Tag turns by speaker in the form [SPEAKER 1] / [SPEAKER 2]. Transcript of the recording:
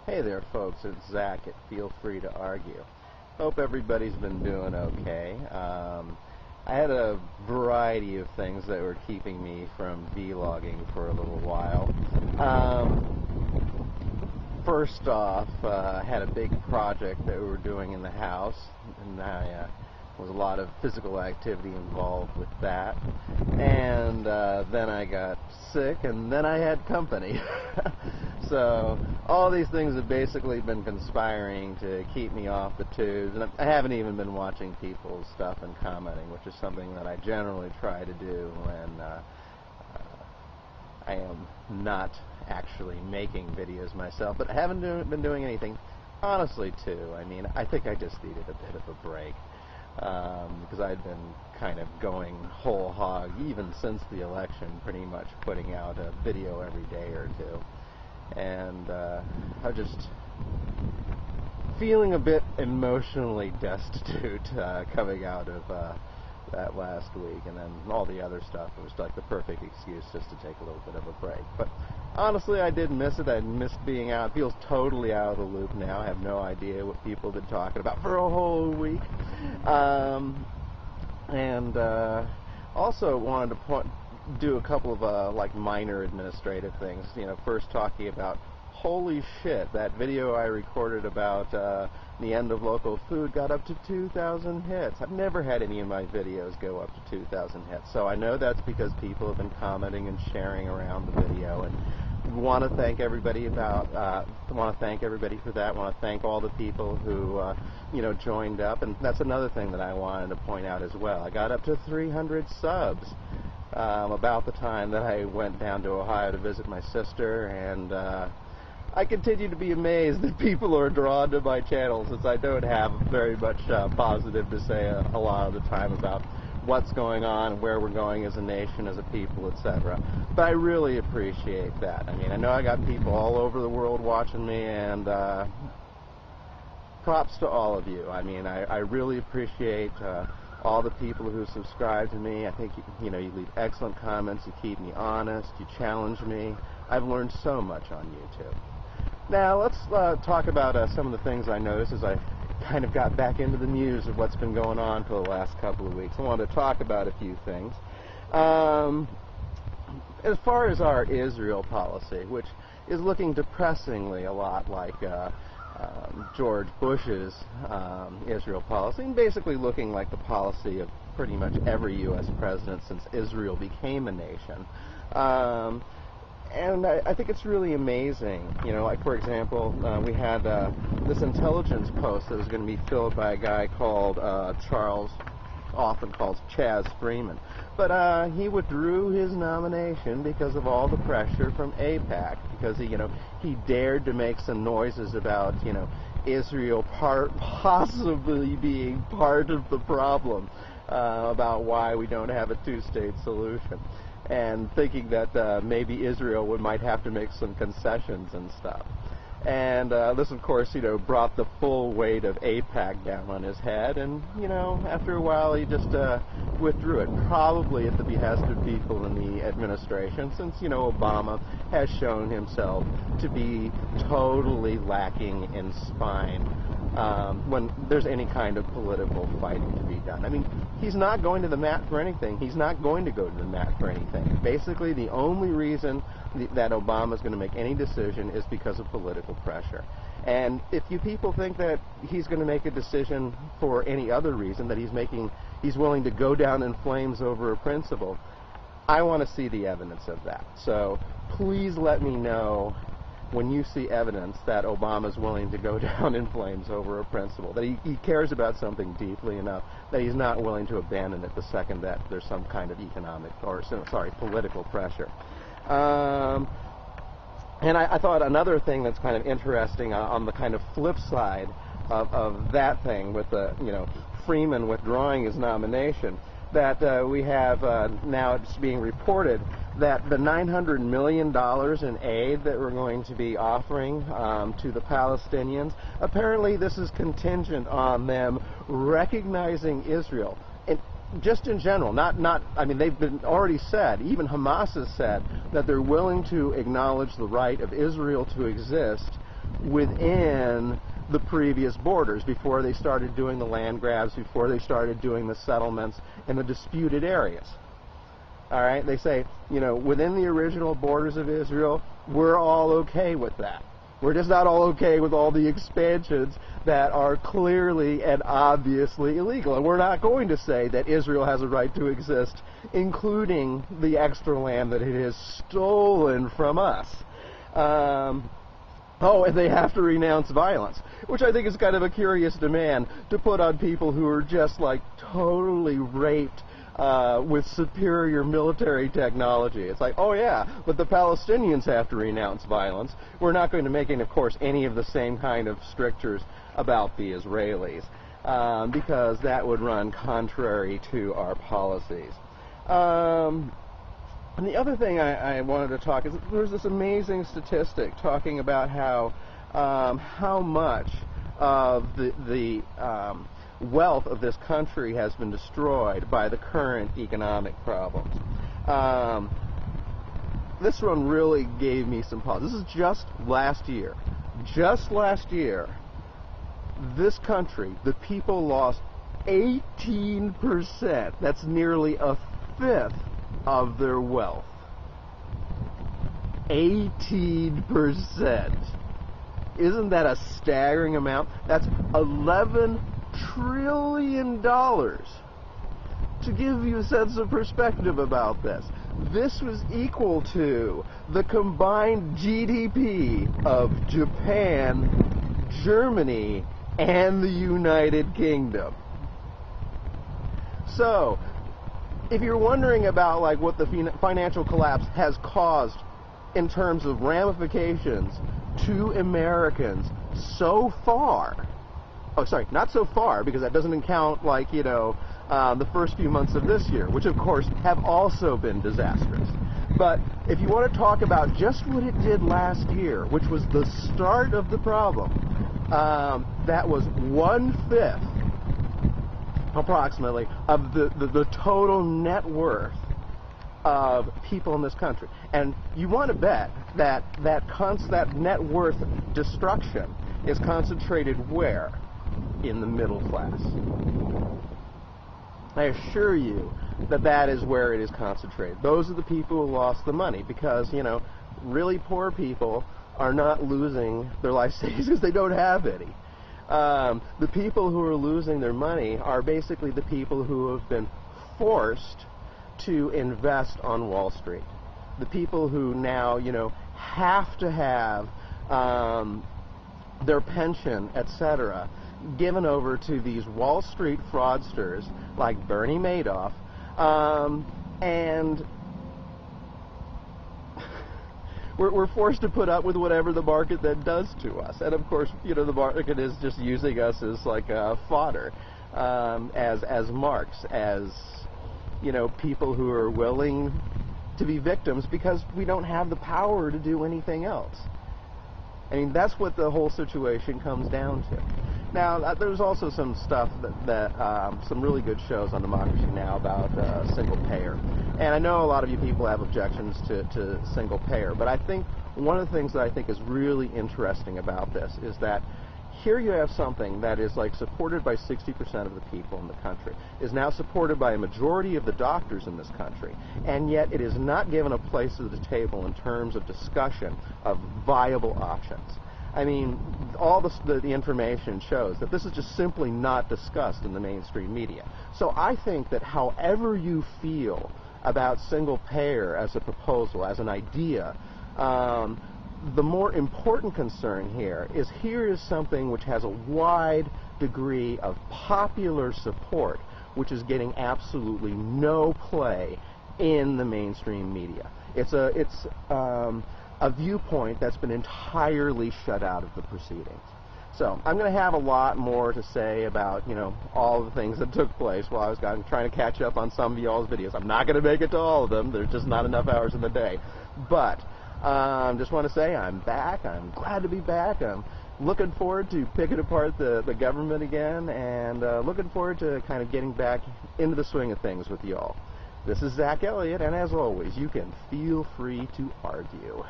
[SPEAKER 1] Hey there, folks. It's Zach at Feel Free to Argue. Hope everybody's been doing okay. I had a variety of things that were keeping me from vlogging for a little while. First off, I had a big project that we were doing in the house, and there was a lot of physical activity involved with that. And then I got sick, and then I had company. So all these things have basically been conspiring to keep me off the tubes, and I haven't even been watching people's stuff and commenting, which is something that I generally try to do when I am not actually making videos myself. But I haven't been doing anything, honestly, too. I mean, I think I just needed a bit of a break, because I'd been kind of going whole hog even since the election, pretty much putting out a video every day or two. And I'm just feeling a bit emotionally destitute coming out of that last week, and then all the other stuff. It was like the perfect excuse just to take a little bit of a break. But honestly, I did miss it. I missed being out. It feels totally out of the loop now. I have no idea what people have been talking about for a whole week. Also wanted to do a couple of like minor administrative things. You know, first talking about, holy shit, that video I recorded about the end of local food got up to 2,000 hits. I've never had any of my videos go up to 2,000 hits, so I know that's because people have been commenting and sharing around the video, and want to thank everybody want to thank everybody for that. Want to thank all the people who joined up, and that's another thing that I wanted to point out as well. I got up to 300 subs about the time that I went down to Ohio to visit my sister, and I continue to be amazed that people are drawn to my channel, since I don't have very much positive to say a lot of the time about what's going on and where we're going as a nation, as a people, etc. But I really appreciate that. I mean, I know I got people all over the world watching me, and props to all of you. I mean, I really appreciate all the people who subscribe to me. I think you leave excellent comments, you keep me honest, you challenge me. I've learned so much on YouTube. Now let's talk about some of the things I noticed as I kind of got back into the news of what's been going on for the last couple of weeks. I wanted to talk about a few things. As far as our Israel policy, which is looking depressingly a lot like George Bush's Israel policy, and basically looking like the policy of pretty much every U.S. president since Israel became a nation. And I think it's really amazing. Like, for example, we had this intelligence post that was going to be filled by a guy called Charles, often called Chaz Freeman. But he withdrew his nomination because of all the pressure from AIPAC, because he dared to make some noises about, Israel possibly being part of the problem, about why we don't have a two-state solution, and thinking that maybe Israel might have to make some concessions and stuff. And this, of course, brought the full weight of AIPAC down on his head, and, after a while he just withdrew it, probably at the behest of people in the administration, since, Obama has shown himself to be totally lacking in spine when there's any kind of political fighting to be done. I mean, he's not going to the mat for anything. He's not going to go to the mat for anything. Basically, the only reason that Obama is going to make any decision is because of political pressure. And if you people think that he's going to make a decision for any other reason, that he's willing to go down in flames over a principle, I want to see the evidence of that. So please let me know when you see evidence that Obama's willing to go down in flames over a principle, that he cares about something deeply enough that he's not willing to abandon it the second that there's some kind of political pressure. And I thought another thing that's kind of interesting on the kind of flip side of that thing, with Freeman withdrawing his nomination, that we have now it's being reported that the $900 million in aid that we're going to be offering to the Palestinians, apparently this is contingent on them recognizing Israel. And just in general, I mean, they've been already said, even Hamas has said, that they're willing to acknowledge the right of Israel to exist within the previous borders, before they started doing the land grabs, before they started doing the settlements in the disputed areas. All right, they say, you know, within the original borders of Israel, we're all okay with that. We're just not all okay with all the expansions that are clearly and obviously illegal. And we're not going to say that Israel has a right to exist, including the extra land that it has stolen from us. Oh, and they have to renounce violence, which I think is kind of a curious demand to put on people who are just like totally raped with superior military technology. It's like, oh yeah, but the Palestinians have to renounce violence. We're not going to make, of course, any of the same kind of strictures about the Israelis, because that would run contrary to our policies. And the other thing I wanted to talk is there's this amazing statistic talking about how much of the wealth of this country has been destroyed by the current economic problems. This one really gave me some pause. This is just last year. Just last year, this country, the people lost 18%. That's nearly a fifth of their wealth. 18%. Isn't that a staggering amount? That's $11 trillion. To give you a sense of perspective about this, this was equal to the combined GDP of Japan, Germany, and the United Kingdom. So, if you're wondering about like what the financial collapse has caused in terms of ramifications to Americans so far, oh sorry, not so far, because that doesn't count like, you know, the first few months of this year, which of course have also been disastrous. But if you want to talk about just what it did last year, which was the start of the problem, that was 1/5 approximately of the total net worth of people in this country. And you want to bet that that net worth destruction is concentrated where? In the middle class. I assure you that that is where it is concentrated. Those are the people who lost the money, because, you know, really poor people are not losing their life savings because they don't have any. The people who are losing their money are basically the people who have been forced to invest on Wall Street. The people who now, you know, have to have their pension, etc., given over to these Wall Street fraudsters like Bernie Madoff, and we're forced to put up with whatever the market then does to us. And of course, you know, the market is just using us as like fodder, as marks, as, you know, people who are willing to be victims because we don't have the power to do anything else. I mean, that's what the whole situation comes down to. Now, there's also some stuff that some really good shows on Democracy Now! About single payer. And I know a lot of you people have objections to single payer, but I think one of the things that I think is really interesting about this is that here you have something that is like supported by 60% of the people in the country, is now supported by a majority of the doctors in this country, and yet it is not given a place at the table in terms of discussion of viable options. I mean, all the information shows that this is just simply not discussed in the mainstream media. So I think that however you feel about single payer as a proposal, as an idea, the more important concern here is something which has a wide degree of popular support, which is getting absolutely no play in the mainstream media. It's a viewpoint that's been entirely shut out of the proceedings. So I'm going to have a lot more to say about, you know, all the things that took place while I was trying to catch up on some of y'all's videos. I'm not going to make it to all of them. There's just not enough hours in the day. But just want to say I'm back. I'm glad to be back. I'm looking forward to picking apart the government again, and looking forward to kind of getting back into the swing of things with y'all. This is Zach Elliott, and as always, you can feel free to argue.